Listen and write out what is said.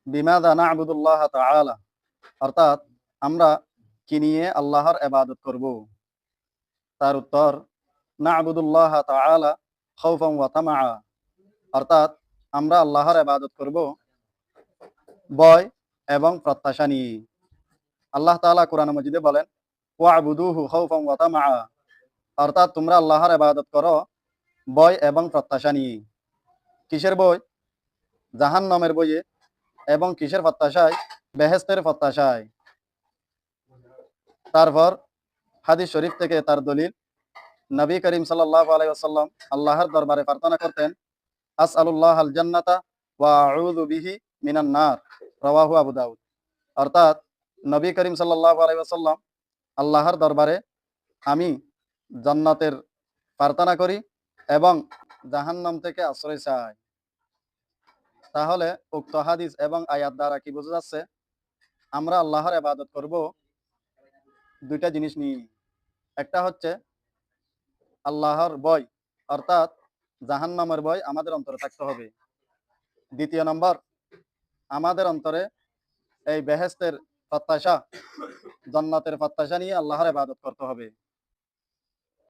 বিমাযা না'বুদুল্লাহ তাআলা, অর্থাৎ আমরা কি নিয়ে আল্লাহর ইবাদত করব। তার উত্তর, না'বুদুল্লাহ তাআলা খাউফান ওয়া তামাআ, অর্থাৎ আমরা আল্লাহর ইবাদত করব ভয় এবং প্রত্যাশা নিয়ে। আল্লাহ তাআলা কোরআন মাজিদে বলেন, ওয়া'বুদুহু খাউফান ওয়া তামাআ, অর্থাৎ তোমরা আল্লাহর ইবাদত করো ভয় এবং প্রত্যাশা নিয়ে। কিসের ভয়? জাহান্নামের ভয়ে। এবং কিসের প্রত্যাশায়? বেহেশতের প্রত্যাশায়। তারপর হাদিস শরীফ থেকে তার দলিল, নবী করিম সাল্লাল্লাহু আলাইহি ওয়াসাল্লাম আল্লাহর দরবারে প্রার্থনা করতেন, আসআলুল্লাহ আল জান্নাতা ওয়া আউযু বিহি মিনান নার, রাওয়াহু আবু দাউদ। অর্থাৎ নবী করিম সাল্লাল্লাহু আলাইহি ওয়াসাল্লাম আল্লাহর দরবারে আমি জান্নাতের প্রার্থনা করি এবং জাহান্নাম থেকে আশ্রয় চাই। তাহলে উক্ত হাদিস এবং আয়াত দ্বারা কি বোঝা যাচ্ছে? আমরা আল্লাহর ইবাদত করব দুইটা জিনিস নিয়ে। একটা হচ্ছে আল্লাহর ভয়, অর্থাৎ জাহান্নামের ভয় আমাদের অন্তরে থাকতে হবে। দ্বিতীয় নম্বর, আমাদের অন্তরে এই বেহেশতের প্রত্যাশা, জান্নাতের প্রত্যাশা নিয়ে আল্লাহর ইবাদত করতে হবে।